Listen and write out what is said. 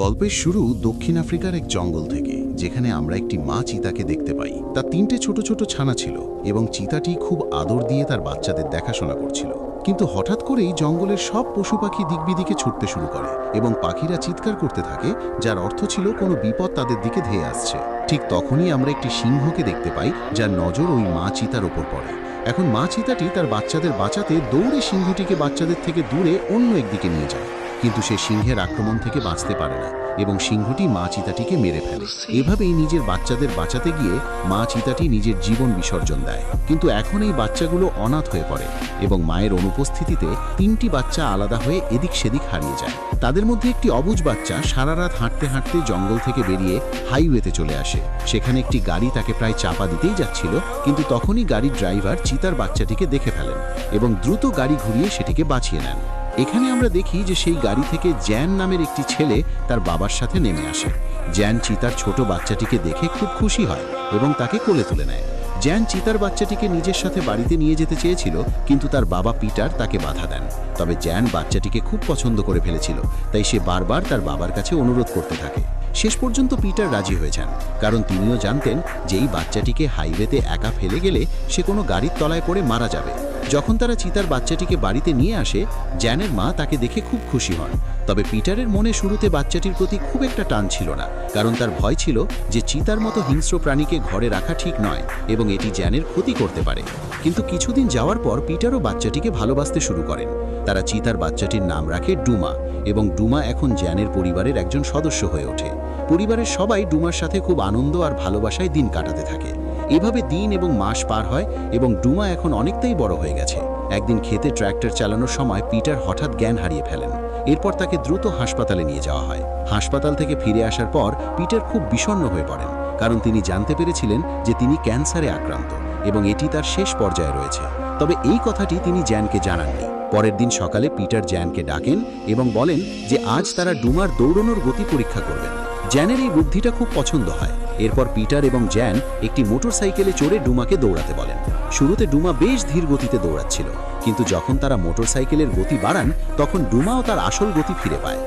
গল্পের শুরু দক্ষিণ আফ্রিকার এক জঙ্গল থেকে, যেখানে আমরা একটি মা চিতাকে দেখতে পাই। তার 3টে ছোট ছোট ছানা ছিল এবং চিতাটি খুব আদর দিয়ে তার বাচ্চাদের দেখাশোনা করছিল। কিন্তু হঠাৎ করেই জঙ্গলের সব পশু পাখি দিকবিদিকে ছুটতে শুরু করে এবং পাখিরা চিৎকার করতে থাকে, যার অর্থ ছিল কোনো বিপদ তাদের দিকে ধেয়ে আসছে। ঠিক তখনই আমরা একটি সিংহকে দেখতে পাই, যার নজর ওই মা চিতার ওপর পড়ে। এখন মা চিতাটি তার বাচ্চাদের বাঁচাতে দৌড়ে সিংহটিকে বাচ্চাদের থেকে দূরে অন্য একদিকে নিয়ে যায়, কিন্তু সে সিংহের আক্রমণ থেকে বাঁচতে পারে না এবং সিংহটি মা চিতাটিকে মেরে ফেলে। এভাবেই নিজের বাচ্চাদের বাঁচাতে গিয়ে মা চিতাটি নিজের জীবন বিসর্জন দেয়। কিন্তু এখন এই বাচ্চাগুলো অনাথ হয়ে পড়ে এবং মায়ের অনুপস্থিতিতে 3টি বাচ্চা আলাদা হয়ে এদিক সেদিক হারিয়ে যায়। তাদের মধ্যে একটি অবুঝ বাচ্চা সারা রাত হাঁটতে হাঁটতে জঙ্গল থেকে বেরিয়ে হাইওয়েতে চলে আসে। সেখানে একটি গাড়ি তাকে প্রায় চাপা দিতেই যাচ্ছিল, কিন্তু তখনই গাড়ির ড্রাইভার চিতার বাচ্চাটিকে দেখে ফেলেন এবং দ্রুত গাড়ি ঘুরিয়ে সেটিকে বাঁচিয়ে নেন। এখানে আমরা দেখি যে সেই গাড়ি থেকে জ্যান নামের একটি ছেলে তার বাবার সাথে নেমে আসে। জ্যান চিতার ছোট বাচ্চাটিকে দেখে খুব খুশি হয় এবং তাকে কোলে তুলে নেয়। জ্যান চিতার বাচ্চাটিকে নিজের সাথে বাড়িতে নিয়ে যেতে চেয়েছিল, কিন্তু তার বাবা পিটার তাকে বাধা দেন। তবে জ্যান বাচ্চাটিকে খুব পছন্দ করে ফেলেছিল, তাই সে বারবার তার বাবার কাছে অনুরোধ করতে থাকে। শেষ পর্যন্ত পিটার রাজি হয়ে যান, কারণ তিনিও জানতেন যে এই বাচ্চাটিকে হাইওয়েতে একা ফেলে গেলে সে কোনো গাড়ির তলায় পড়ে মারা যাবে। যখন তারা চিতার বাচ্চাটিকে বাড়িতে নিয়ে আসে, জ্যানের মা তাকে দেখে খুব খুশি হন। তবে পিটারের মনে শুরুতে বাচ্চাটির প্রতি খুব একটা টান ছিল না, কারণ তার ভয় ছিল যে চিতার মতো হিংস্র প্রাণীকে ঘরে রাখা ঠিক নয় এবং এটি জ্যানের ক্ষতি করতে পারে। কিন্তু কিছুদিন যাওয়ার পর পিটারও বাচ্চাটিকে ভালোবাসতে শুরু করেন। তারা চিতার বাচ্চাটির নাম রাখে ডুমা এবং ডুমা এখন জ্যানের পরিবারের একজন সদস্য হয়ে ওঠে। পরিবারের সবাই ডুমার সাথে খুব আনন্দ আর ভালোবাসায় দিন কাটাতে থাকে। এভাবে দিন এবং মাস পার হয় এবং ডুমা এখন অনেকটাই বড় হয়ে গেছে। একদিন খেতে ট্র্যাক্টর চালানোর সময় পিটার হঠাৎ জ্ঞান হারিয়ে ফেলেন। এরপর তাকে দ্রুত হাসপাতালে নিয়ে যাওয়া হয়। হাসপাতাল থেকে ফিরে আসার পর পিটার খুব বিষণ্ণ হয়ে পড়েন, কারণ তিনি জানতে পেরেছিলেন যে তিনি ক্যান্সারে আক্রান্ত এবং এটি তার শেষ পর্যায়ে রয়েছে। তবে এই কথাটি তিনি জ্যানকে জানাননি। পরের দিন সকালে পিটার জ্যানকে ডাকেন এবং বলেন যে আজ তারা ডুমার দৌড়ানোর গতি পরীক্ষা করবেন। জ্যানের এই বুদ্ধিটা খুব পছন্দ হয়। এরপর পিটার এবং জ্যান একটি মোটরসাইকেলে চড়ে ডুমাকে দৌড়াতে বলেন। শুরুতে ডুমা বেশ ধীর গতিতে দৌড়াচ্ছিল, কিন্তু যখন তারা মোটরসাইকেলের গতি বাড়ান, তখন ডুমাও তার আসল গতি ফিরে পায়।